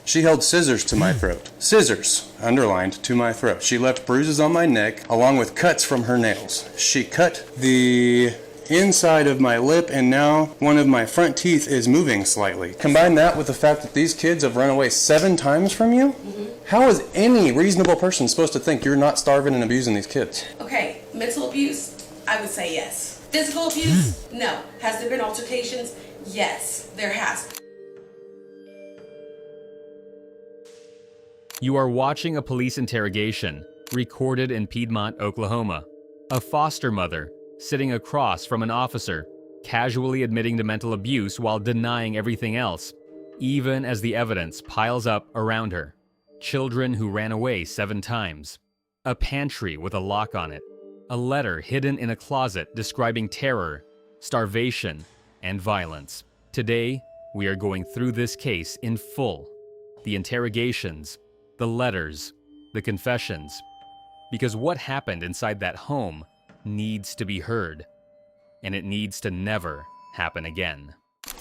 She held scissors to my throat. Scissors, underlined, to my throat. She left bruises on my neck, along with cuts from her nails. She cut the inside of my lip, and now one of my front teeth is moving slightly. Combine that with the fact that these kids have run away 7 times from you? How is any reasonable person supposed to think you're not starving and abusing these kids? Okay, mental abuse, I would say yes. Physical abuse, no. Has there been altercations? Yes, there has. You are watching a police interrogation recorded in Piedmont, Oklahoma. A foster mother sitting across from an officer, casually admitting to mental abuse while denying everything else, even as the evidence piles up around her. Children who ran away 7 times. A pantry with a lock on it. A letter hidden in a closet describing terror, starvation, and violence. Today, we are going through this case in full. The interrogations, the letters, the confessions. Because what happened inside that home needs to be heard. And it needs to never happen again.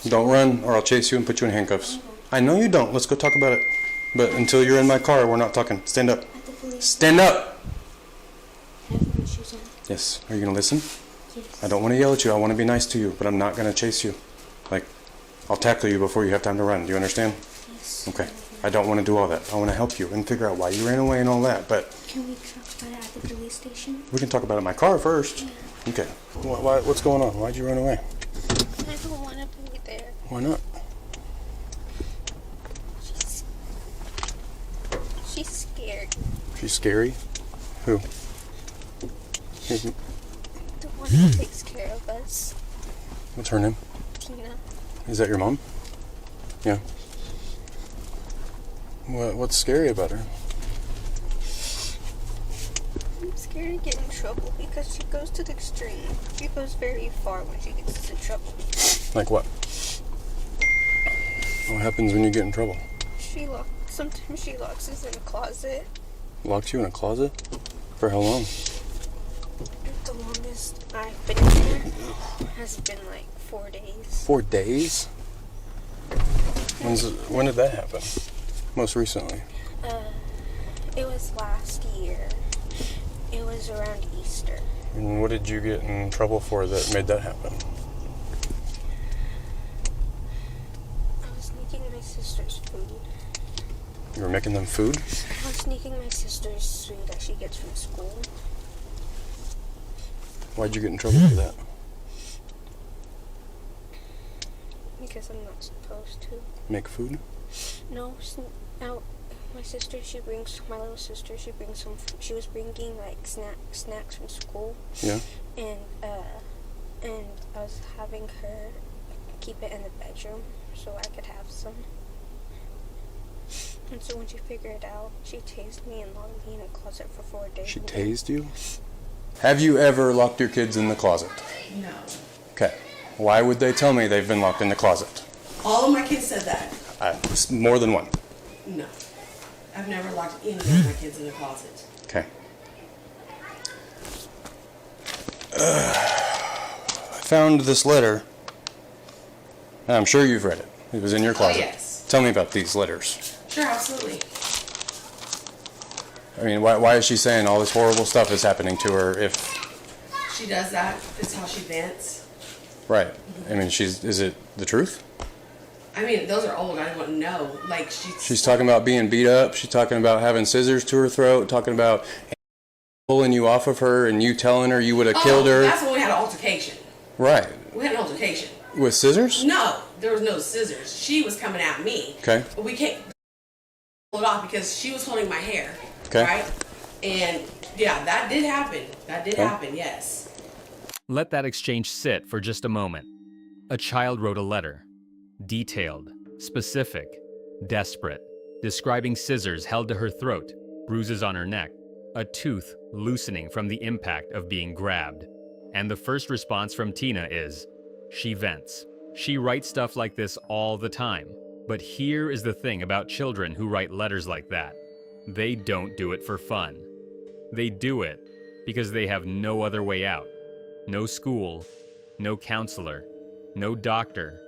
Don't run, or I'll chase you and put you in handcuffs. I know you don't. Let's go talk about it. But until you're in my car, we're not talking. Stand up. Stand up! Yes. Are you going to listen? Yes. I don't want to yell at you. I want to be nice to you, but I'm not going to chase you. Like, I'll tackle you before you have time to run. Do you understand? Yes. Okay. I don't want to do all that. I want to help you and figure out why you ran away and all that, but... Can we talk about it at the police station? We can talk about it in my car first. Yeah. Okay. What's going on? Why'd you run away? I don't want to be there. Why not? She's scared. She's scary? Who? The one who takes care of us. What's her name? Tina. Is that your mom? Yeah. What's scary about her? I'm scared to get in trouble because she goes to the extreme. She goes very far when she gets into trouble. Like what? What happens when you get in trouble? Sometimes she locks us in a closet. Locked you in a closet? For how long? The longest I've been in here has been like 4 days. 4 days? When did that happen? Most recently? It was last year. It was around Easter. And what did you get in trouble for that made that happen? I was sneaking my sister's food. You were making them food? I was sneaking my sister's food that she gets from school. Why'd you get in trouble for that? Because I'm not supposed to. Make food? No, my sister, my little sister, she was bringing like snacks from school. Yeah. And I was having her keep it in the bedroom so I could have some. And so when she figured it out, she tased me and locked me in a closet for 4 days. She tased you? Have you ever locked your kids in the closet? No. Okay. Why would they tell me they've been locked in the closet? All of my kids said that. More than one. No. I've never locked any of my kids in a closet. Okay. I found this letter. And I'm sure you've read it. It was in your closet. Oh, yes. Tell me about these letters. Sure, absolutely. I mean, why is she saying all this horrible stuff is happening to her if... She does that. It's how she vents. Right. I mean, is it the truth? I mean, those are old. I don't know. Like, She's talking about being beat up. She's talking about having scissors to her throat. Talking about pulling you off of her and you telling her you would have killed her. That's when we had an altercation. Right. We had an altercation. With scissors? No, there was no scissors. She was coming at me. Okay. But we can't pull it off because she was holding my hair. Okay. Right? And yeah, that did happen. That did happen, yes. Let that exchange sit for just a moment. A child wrote a letter. Detailed, specific, desperate, describing scissors held to her throat, bruises on her neck, a tooth loosening from the impact of being grabbed. And the first response from Tina is, she vents. She writes stuff like this all the time. But here is the thing about children who write letters like that. They don't do it for fun. They do it because they have no other way out. No school, no counselor, no doctor,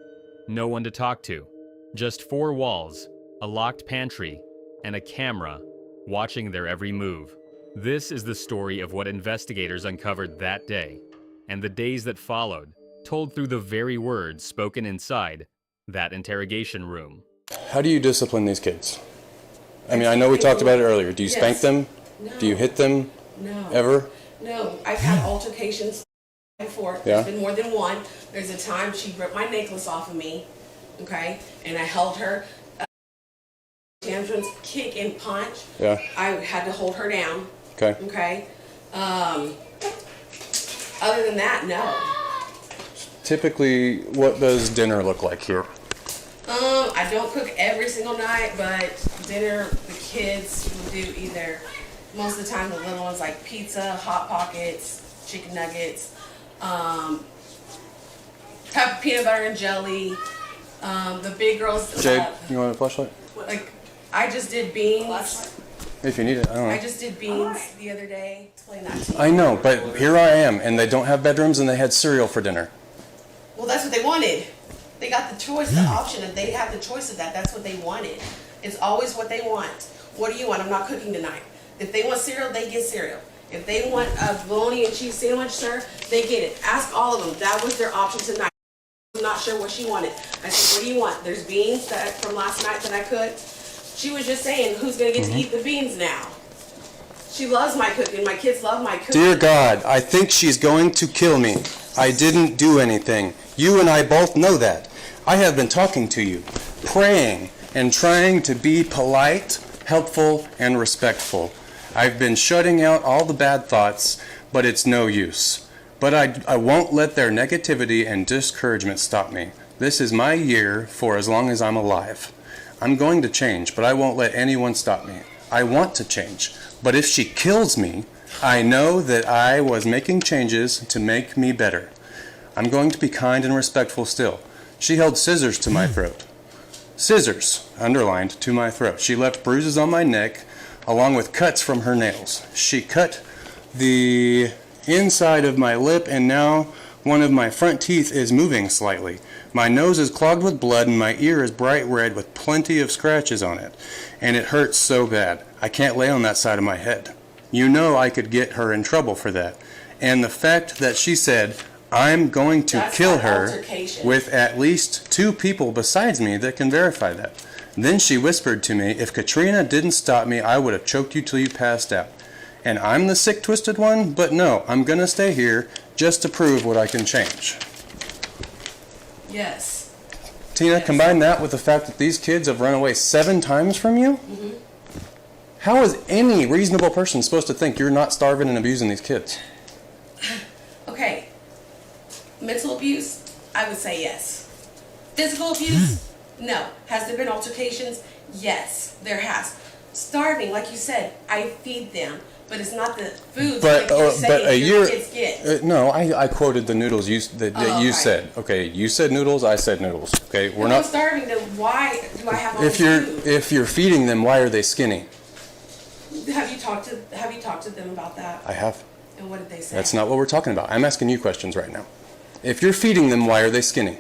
no one to talk to. Just 4 walls, a locked pantry, and a camera watching their every move. This is the story of what investigators uncovered that day and the days that followed, told through the very words spoken inside that interrogation room. How do you discipline these kids? I mean, I know we talked about it earlier. Do you spank them? No. Do you hit them? No. Ever? No. I've had altercations before. Yeah. There's been more than one. There's a time she ripped my necklace off of me, okay, and I held her. Tantrums, kick and punch. Yeah. I had to hold her down. Okay. Okay. Other than that, no. Typically, what does dinner look like here? I don't cook every single night, but dinner, the kids will do either, most of the time the little ones like pizza, Hot Pockets, chicken nuggets, peanut butter and jelly. The big girls, Jade, you want a flashlight? like, I just did beans. If you need it, I don't know. I just did beans the other day. Explain that to you. I know, but here I am, and they don't have bedrooms, and they had cereal for dinner. Well, that's what they wanted. They got the choice, the option. If they had the choice of that, that's what they wanted. It's always what they want. What do you want? I'm not cooking tonight. If they want cereal, they get cereal. If they want a bologna and cheese sandwich, sir, they get it. Ask all of them. That was their option tonight. I'm not sure what she wanted. I said, what do you want? There's beans that from last night that I cooked. She was just saying, who's going to get to eat the beans now? She loves my cooking. My kids love my cooking. Dear God, I think she's going to kill me. I didn't do anything. You and I both know that. I have been talking to you, praying, and trying to be polite, helpful, and respectful. I've been shutting out all the bad thoughts, but it's no use. But I won't let their negativity and discouragement stop me. This is my year for as long as I'm alive. I'm going to change, but I won't let anyone stop me. I want to change, but if she kills me, I know that I was making changes to make me better. I'm going to be kind and respectful still. She held scissors to my throat. Scissors, underlined, to my throat. She left bruises on my neck, along with cuts from her nails. She cut the inside of my lip, and now one of my front teeth is moving slightly. My nose is clogged with blood, and my ear is bright red with plenty of scratches on it. And it hurts so bad. I can't lay on that side of my head. You know I could get her in trouble for that. And the fact that she said, I'm going to That's kill not her altercation. with at least 2 people besides me that can verify that. Then she whispered to me, if Katrina didn't stop me, I would have choked you till you passed out. And I'm the sick, twisted one, but no, I'm going to stay here just to prove what I can change. Yes. Tina, combine that with the fact that these kids have run away 7 times from you? Mm-hmm. How is any reasonable person supposed to think you're not starving and abusing these kids? Okay. Mental abuse, I would say yes. Physical abuse, no. Has there been altercations? Yes, there has. Starving, like you said, I feed them, but it's not the foods like you're saying your kids get. No, I quoted the noodles that you okay. said. Okay, you said noodles, I said noodles. Okay, we're If not. I'm starving, then why do I have all If this food? if you're feeding them, why are they skinny? Have you talked to them about that? I have. And what did they say? That's not what we're talking about. I'm asking you questions right now. If you're feeding them, why are they skinny?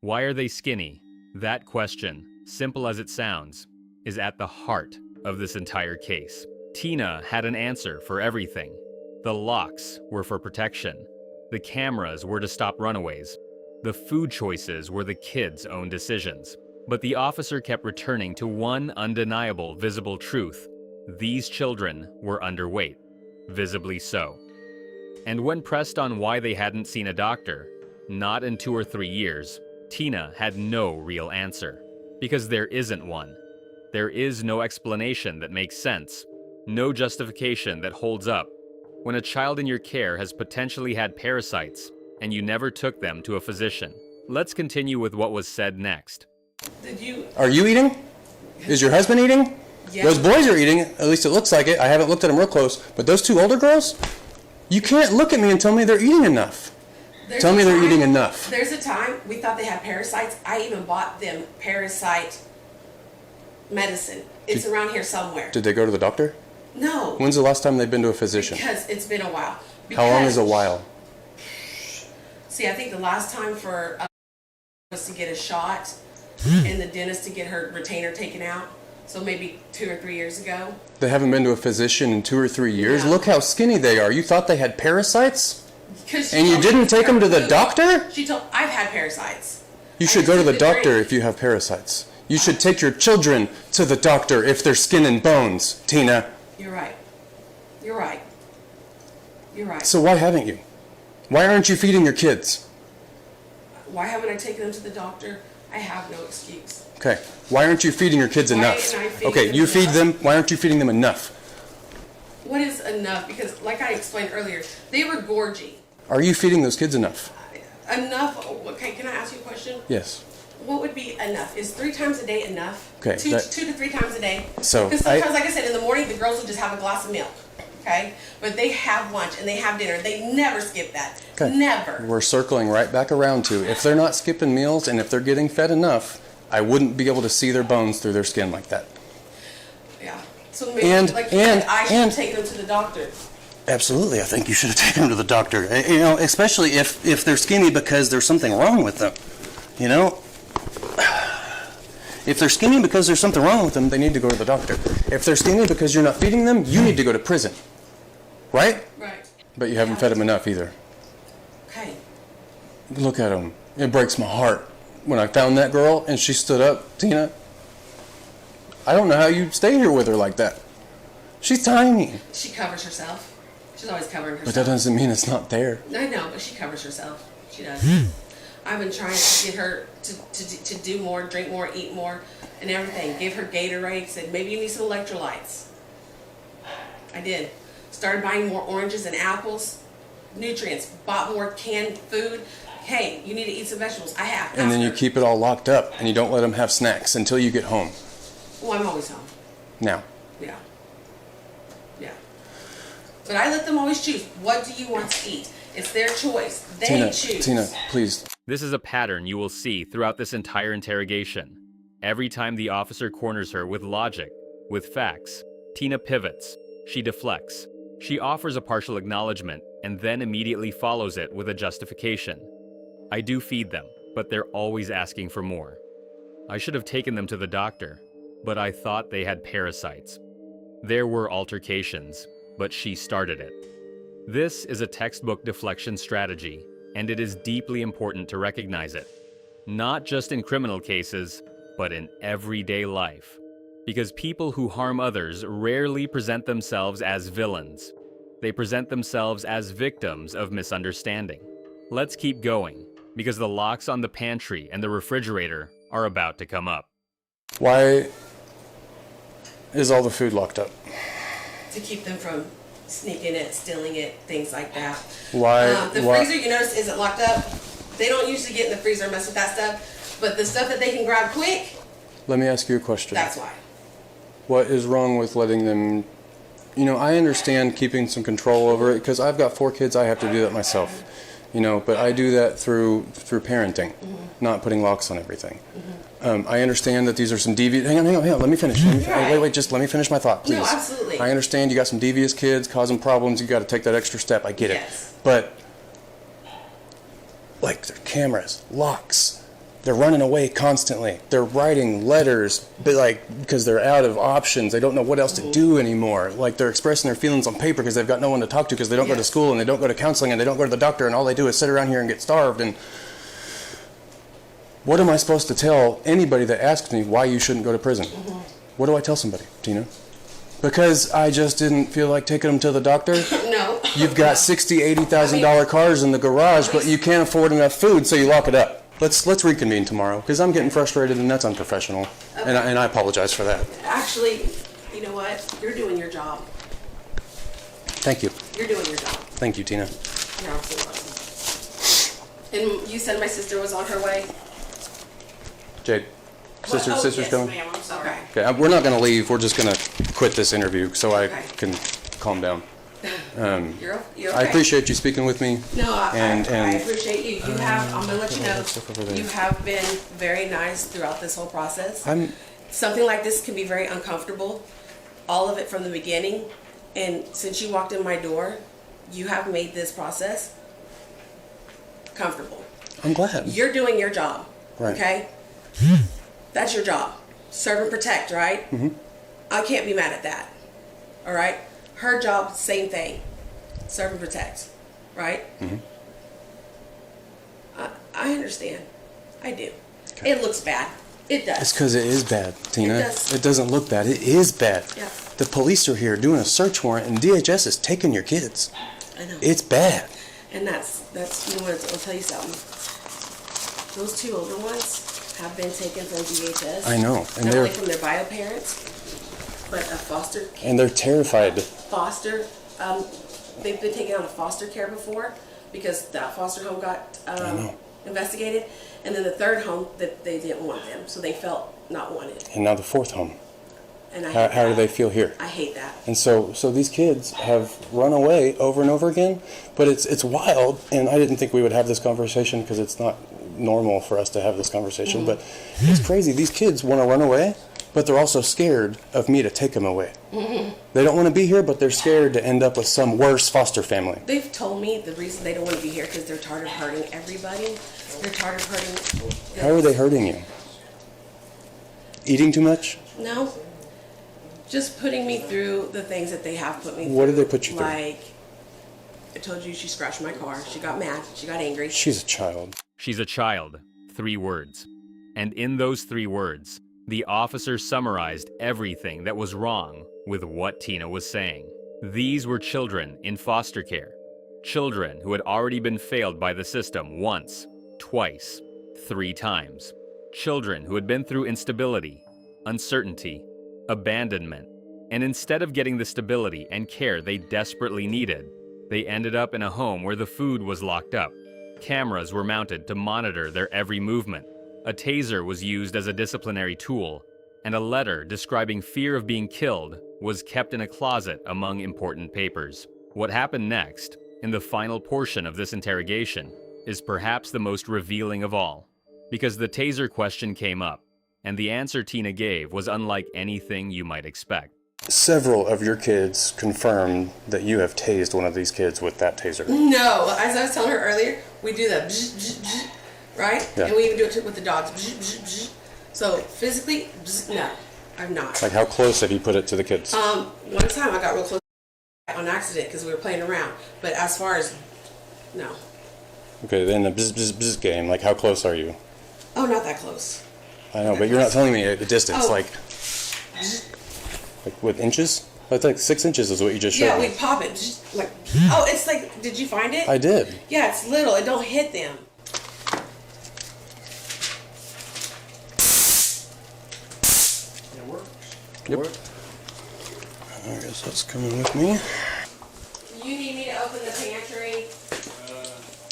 Why are they skinny? That question, simple as it sounds, is at the heart of this entire case. Tina had an answer for everything. The locks were for protection. The cameras were to stop runaways. The food choices were the kids' own decisions. But the officer kept returning to one undeniable visible truth. These children were underweight, visibly so. And when pressed on why they hadn't seen a doctor, not in 2 or 3 years, Tina had no real answer. Because there isn't one. There is no explanation that makes sense. No justification that holds up. When a child in your care has potentially had parasites, and you never took them to a physician. Let's continue with what was said next. Are you eating? Is your husband eating? Yeah. Those boys are eating, at least it looks like it. I haven't looked at them real close. But those 2 older girls? You can't look at me and tell me they're eating enough. Tell me they're eating enough. There's a time we thought they had parasites. I even bought them parasite medicine. It's around here somewhere. Did they go to the doctor? No. When's the last time they've been to a physician? Because it's been a while. How long is a Because- while? See, I think the last time for was to get a shot and the dentist to get her retainer taken out. So maybe 2 or 3 years ago. They haven't been to a physician in 2 or 3 years? No. Look how skinny they are. You thought they had parasites? 'Cause she And you told me didn't take them to the Google. doctor? She told, I've had parasites. You I should go to took the doctor drink. if you have parasites. You should take your children to the doctor if they're skin and bones, Tina. You're right. You're right. You're right. So why haven't you? Why aren't you feeding your kids? Why haven't I taken them to the doctor? I have no excuse. Okay. Why aren't you feeding your kids Why enough? am I feeding Okay, them you feed enough? them. Why aren't you feeding them enough? What is enough? Because like I explained earlier, they were gorgy. Are you feeding those kids enough? Enough? Okay, can I ask you a question? Yes. What would be enough? Is 3 times a day enough? Okay, Two, that- 2 to 3 times a day? So, Because I- sometimes, like I said, in the morning, the girls will just have a glass of milk. Okay? But they have lunch and they have dinner. They never skip that. Okay. Never. We're circling right back around to if they're not skipping meals and if they're getting fed enough, I wouldn't be able to see their bones through their skin like that. Yeah. So maybe, And- like you said, and- I should and- take them to the doctor. Absolutely, I think you should have taken them to the doctor. You know, especially if they're skinny because there's something wrong with them. You know, if they're skinny because there's something wrong with them, they need to go to the doctor. If they're skinny because you're not feeding them, you need to go to prison, right? Right. But you haven't fed them enough either. Okay. Look at them. It breaks my heart when I found that girl and she stood up, Tina. I don't know how you stay here with her like that. She's tiny, She covers herself. She's always covering herself. but that doesn't mean it's not there. I know, but she covers herself. She does. I've been trying to get her to do more, drink more, eat more, and everything. Give her Gatorade. Said maybe you need some electrolytes. I did. Started buying more oranges and apples, nutrients. Bought more canned food. Hey, you need to eat some vegetables. I have. And then you Ask her. keep it all locked up and you don't let them have snacks until you get home. Well, I'm always home. Now, Yeah. Yeah. But I let them always choose. What do you want to eat? It's their choice. They choose. Tina, please. This is a pattern you will see throughout this entire interrogation. Every time the officer corners her with logic, with facts, Tina pivots. She deflects. She offers a partial acknowledgement and then immediately follows it with a justification. I do feed them, but they're always asking for more. I should have taken them to the doctor, but I thought they had parasites. There were altercations, but she started it. This is a textbook deflection strategy, and it is deeply important to recognize it. Not just in criminal cases, but in everyday life. Because people who harm others rarely present themselves as villains. They present themselves as victims of misunderstanding. Let's keep going, because the locks on the pantry and the refrigerator are about to come up. Why is all the food locked up? To keep them from sneaking it, stealing it, things like that. Why? The freezer, you notice, isn't locked up. They don't usually get in the freezer and mess with that stuff. But the stuff that they can grab quick, Let me ask you a question. that's why. What is wrong with letting them? You know, I understand keeping some control over it because I've got 4 kids. I have to do that myself. You know, but I do that through parenting, not putting locks on everything. I understand that these are some devious. Hang on. Let me finish. Wait. Just let me finish my thought, please. No, absolutely. I understand you got some devious kids causing problems. You got to take that extra step. I get Yes. it. But like their cameras, locks. They're running away constantly. They're writing letters, but because they're out of options. They don't know what else to do anymore. Like they're expressing their feelings on paper because they've got no one to talk to because they don't go to Yes. school and they don't go to counseling and they don't go to the doctor and all they do is sit around here and get starved. And what am I supposed to tell anybody that asks me why you shouldn't go to prison? What do I tell somebody, Tina? Because I just didn't feel like taking them to the doctor. No. You've got $60,000, $80,000 cars in the garage, but you can't afford enough food, so you lock it up. Let's reconvene tomorrow because I'm getting frustrated and that's unprofessional, and I apologize for that. Actually, you know what? You're doing your job. Thank you, You're doing your job. thank you, Tina. You're absolutely welcome. And you said my sister was on her way? Jade, sister's yes, coming. ma'am, I'm sorry. Okay, we're not going to leave. We're just going to quit this interview so I Okay. can calm down. You're okay. I appreciate you speaking with me. No, I and appreciate you. You have, I'm gonna let you know, stuff over there. you have been very nice throughout this whole process. I'm Something like this can be very uncomfortable, all of it from the beginning. And since you walked in my door, you have made this process comfortable. glad. You're doing your job, Right. okay? That's your job. Serve and protect, right? I can't be mad at that. All right? Her job, same thing. Serve and protect, right? I understand. I do. Okay. It looks bad. It does. It's because it is bad, Tina. does. It doesn't look bad. It is bad. Yeah. The police are here doing a search warrant, and DHS is taking your kids. I know. It's bad. And that's you know what, I'll tell you something. Those two older ones have been taken from DHS. I know, and not they're- only from their bio parents, but a foster And they're terrified. foster. They've been taken out of foster care before because that foster home got know. investigated, and then the third home that they didn't want them, so they felt not wanted. And now the fourth home. And I How, hate how do that. they feel here? I hate that. And so these kids have run away over and over again, but it's wild, and I didn't think we would have this conversation because it's not normal for us to have this conversation, but it's crazy. These kids want to run away, but they're also scared of me to take them away. They don't want to be here, but they're scared to end up with some worse foster family. They've told me the reason they don't want to be here because they're tired of hurting everybody. They're tired of hurting. How are they hurting you? Eating too much? No. Just putting me through the things that they have put me through. What did they put you through? Like, I told you she scratched my car. She got mad. She got angry. She's a child. She's a child. 3 words. And in those 3 words, the officer summarized everything that was wrong with what Tina was saying. These were children in foster care. Children who had already been failed by the system once, twice, 3 times. Children who had been through instability, uncertainty, abandonment, and instead of getting the stability and care they desperately needed, they ended up in a home where the food was locked up. Cameras were mounted to monitor their every movement. A taser was used as a disciplinary tool, and a letter describing fear of being killed was kept in a closet among important papers. What happened next, in the final portion of this interrogation, is perhaps the most revealing of all, because the taser question came up, and the answer Tina gave was unlike anything you might expect. Several of your kids confirmed that you have tased one of these kids with that taser. No, as I was telling her earlier, we do that, right? Yeah. And we even do it with the dogs. So physically, no, I'm not. Like, how close have you put it to the kids? One time I got real close on accident because we were playing around. But as far as, no. Okay, then the bzz game, like, how close are you? Oh, not that close. I know, but you're not telling me the distance, Oh. like with inches? I think 6 inches is what you just showed Yeah, me. we pop it. Like, oh, it's like, did you find it? I did. Yeah, it's little. It don't hit them. Yep. I guess that's coming with me. You need me to open the pantry? Is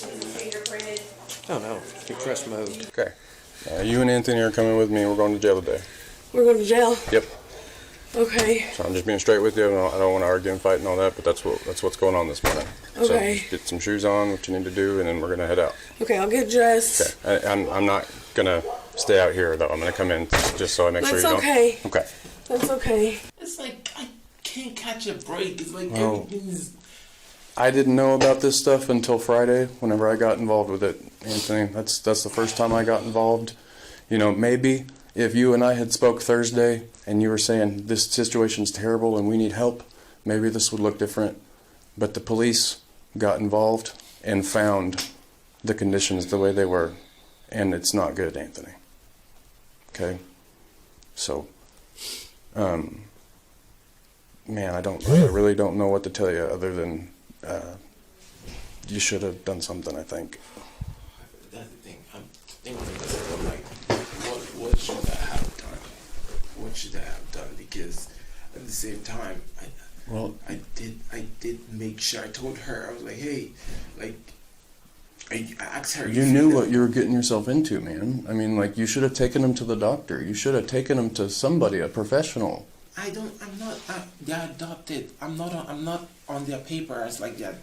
it fingerprinted? Oh no, you press mode. Okay. You and Anthony are coming with me. We're going to jail today. We're going to jail. Yep. Okay. So I'm just being straight with you. I don't want to argue and fight and all that, but that's what's going on this morning. Okay. So just get some shoes on, what you need to do, and then we're gonna head out. Okay, I'll get dressed. Okay. I'm not gonna stay out here though. I'm gonna come in just so I make sure you That's don't. okay. Okay. That's okay. It's like I can't catch a break. It's like Well, everything's. I didn't know about this stuff until Friday, whenever I got involved with it, Anthony. That's the first time I got involved. You know, maybe if you and I had spoke Thursday and you were saying this situation's terrible and we need help, maybe this would look different. But the police got involved and found the conditions the way they were, and it's not good, Anthony. Okay? So, man, I really don't know what to tell you other than you should have done something, I think. That's the thing. I'm thinking to myself, I'm like, what should I have done? What should I have done? Because at the same time, I did make sure. I told her, I was like, hey, like, I asked her. You knew what you were getting yourself into, man. I mean, like, you should have taken him to the doctor. You should have taken him to somebody, a professional. I'm not. They're adopted. I'm not on their paper as like that.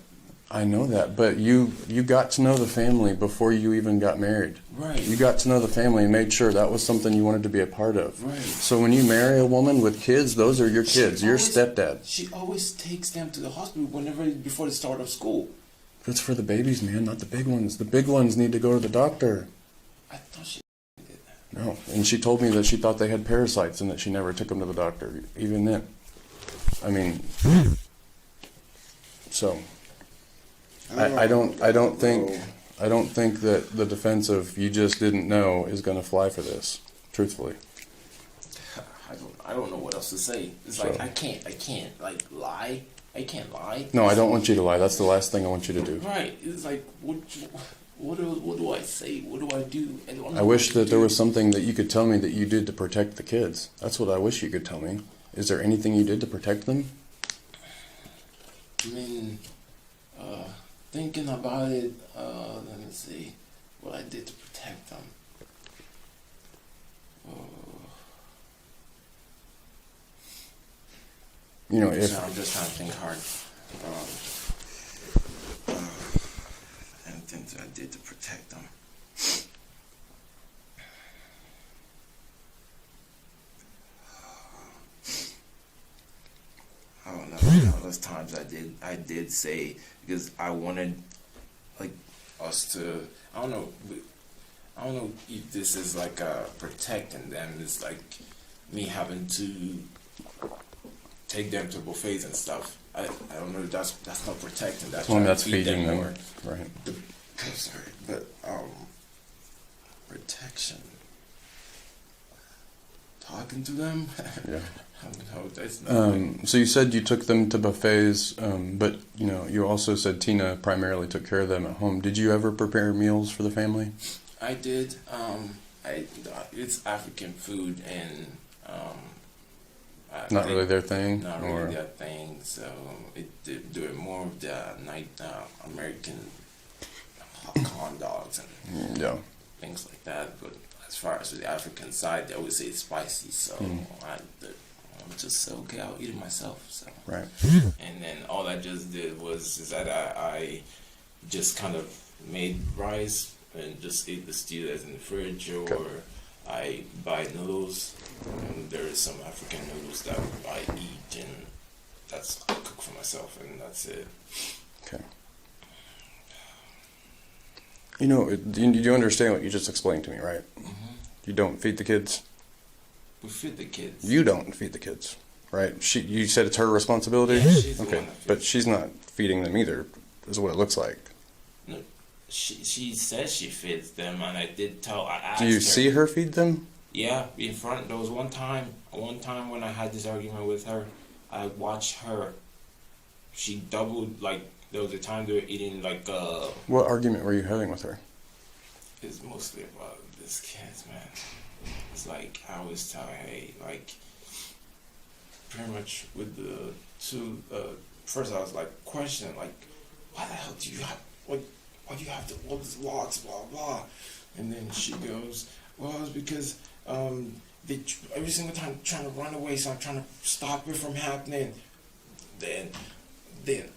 I know that, but you got to know the family before you even got married. Right. You got to know the family and made sure that was something you wanted to be a part of. Right. So when you marry a woman with kids, those are your kids, your stepdad. She always takes them to the hospital before the start of school. That's for the babies, man, not the big ones. The big ones need to go to the doctor. I thought she did that. No. And she told me that she thought they had parasites and that she never took them to the doctor, even then. I mean, so I don't think that the defense of you just didn't know is going to fly for this, truthfully. I don't know what else to say. It's So- like I can't like lie. I can't lie. No, I don't want you to lie. That's the last thing I want you to do. Right. It's like what do I say? What do I do? I don't know I wish what to that there do. was something that you could tell me that you did to protect the kids. That's what I wish you could tell me. Is there anything you did to protect them? I mean, thinking about it, let me see what I did to protect them. You know, So if I'm just trying to think hard. Anything that I did to protect them. I don't know. Those times I did say, because I wanted like us to. I don't know if this is like protecting them. It's like me having to take them to buffets and stuff. I don't know. That's not protecting. That's well, trying to that's feed feeding them, more. right? I'm sorry, but protection. Talking to them. Yeah. No, that's not. So you said you took them to buffets, but you know, you also said Tina primarily took care of them at home. Did you ever prepare meals for the family? I did. It's African food, and Not really their thing, Not or really their thing. So it do it more of the night American corn dogs and yeah. things like that. But as far as the African side, they always say it's spicy. So I'm just say, okay, I'll eat it myself. So Right. and then all I just did was that I just kind of made rice and just ate the stew that's in the fridge, or I buy noodles, and there is some African noodles that I eat, and that's I cook for myself, and that's it. Okay. You know, you understand what you just explained to me, right? Mm-hmm. You don't feed the kids. We feed the kids. You don't feed the kids, right? You said it's her responsibility. Yeah, she's the okay, one that feeds but she's not feeding them either, is what it looks like. No, she says she feeds them, and I did tell. I asked Do you her. see her feed them? Yeah, in front. There was one time when I had this argument with her, I watched her. She doubled, like, there was a time they were eating, like, What argument were you having with her? it's mostly about this kids, man. It's like, I always tell her, hey, like, pretty much with the two, first I was, like, questioning, like, why the hell do you have, like, why do you have all these locks, blah, blah. And then she goes, well, it's because, they every single time trying to run away, so I'm trying to stop it from happening. Then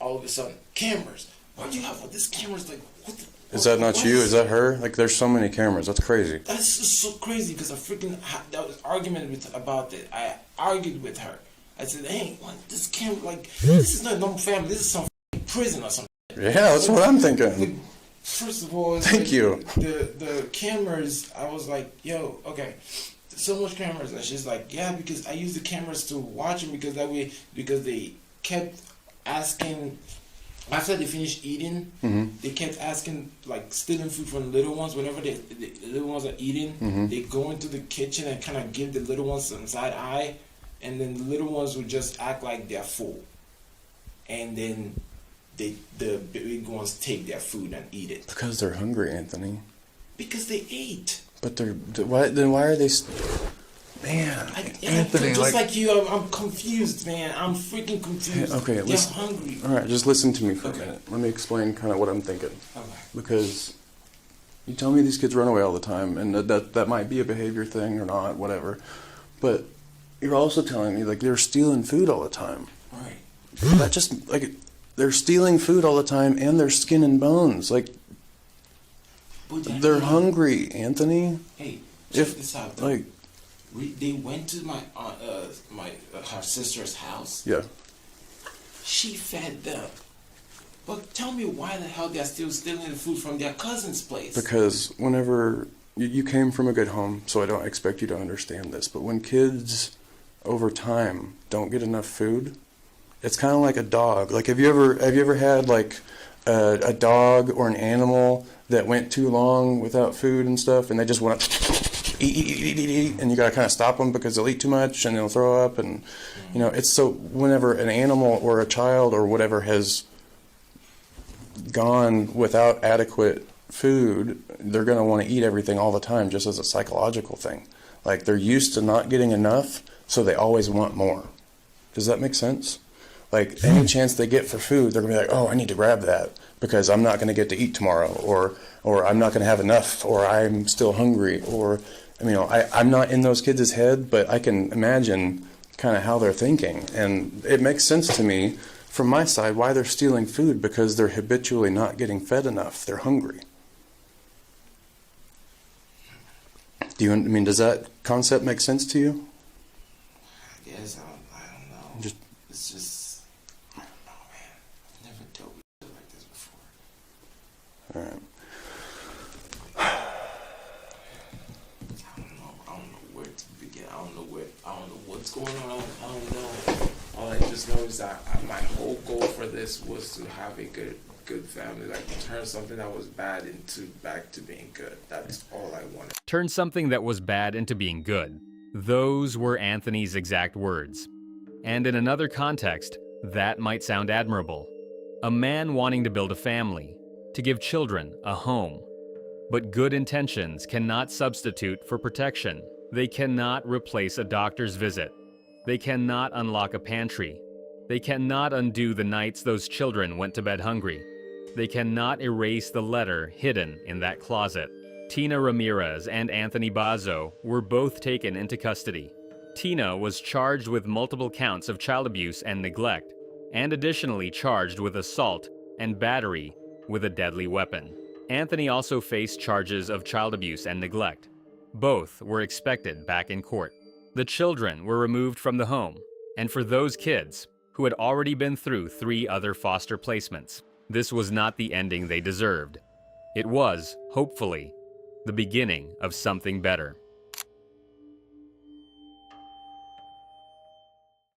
all of a sudden, cameras. Why do you have all these cameras? Like, what the? Is that not what you? Is that her? Like, there's so many cameras. That's crazy. That's just so crazy because I freaking that was argument about it. I argued with her. I said, "Hey, what this camera? Like, this is not a normal family. This is some prison or something." Yeah, that's what I'm thinking. First of all, it's Thank like you. The cameras. I was like, "Yo, okay." So much cameras, and she's like, "Yeah, because I use the cameras to watch them because that way because they kept asking." After they finished eating, they kept asking, like, stealing food from the little ones. Whenever the little ones are eating, they go into the kitchen and kind of give the little ones some side eye, and then the little ones would just act like they're full, and then the big ones take their food and eat it Because they're hungry, Anthony. because they ate. But why are they? Man, Anthony, Just like you, I'm confused, man. I'm freaking confused. Okay, they're listen. hungry. All right, just listen to me for Okay. a minute. Let me explain kind of what I'm thinking. Okay. Because you tell me these kids run away all the time, and that might be a behavior thing or not, whatever. But you're also telling me, like, they're stealing food all the time. Right. That just, like, they're stealing food all the time, and they're skin and bones. Like, But they're hungry, Anthony. Hey, check If, this out. Though. like, They went to my her sister's house. yeah. She fed them. But tell me why the hell they're still stealing the food from their cousin's place? Because whenever you came from a good home, so I don't expect you to understand this, but when kids over time don't get enough food, it's kind of like a dog. Like, have you ever had like a dog or an animal that went too long without food and stuff, and they just want to eat, and you gotta kind of stop them because they'll eat too much and they'll throw up, and it's so whenever an animal or a child or whatever has gone without adequate food, they're gonna want to eat everything all the time, just as a psychological thing. Like, they're used to not getting enough, so they always want more. Does that make sense? Like, any chance they get for food, they're gonna be like, oh, I need to grab that because I'm not gonna get to eat tomorrow, or I'm not gonna have enough, or I'm still hungry, or I'm not in those kids' head, but I can imagine kind of how they're thinking, and it makes sense to me from my side why they're stealing food, because they're habitually not getting fed enough. They're hungry. Does that concept make sense to you? I guess I don't know. It's just, I don't know, man. I've never dealt with shit like this before. All right. I don't know where to begin. I don't know what's going on. I don't know. All I just know is that my whole goal for this was to have a good family, like turn something that was bad back to being good. That's all I wanted. Turn something that was bad into being good. Those were Anthony's exact words. And in another context, that might sound admirable. A man wanting to build a family, to give children a home. But good intentions cannot substitute for protection. They cannot replace a doctor's visit. They cannot unlock a pantry. They cannot undo the nights those children went to bed hungry. They cannot erase the letter hidden in that closet. Tina Ramirez and Anthony Bazo were both taken into custody. Tina was charged with multiple counts of child abuse and neglect, and additionally charged with assault and battery with a deadly weapon. Anthony also faced charges of child abuse and neglect. Both were expected back in court. The children were removed from the home, and for those kids who had already been through 3 other foster placements, this was not the ending they deserved. It was, hopefully, the beginning of something better.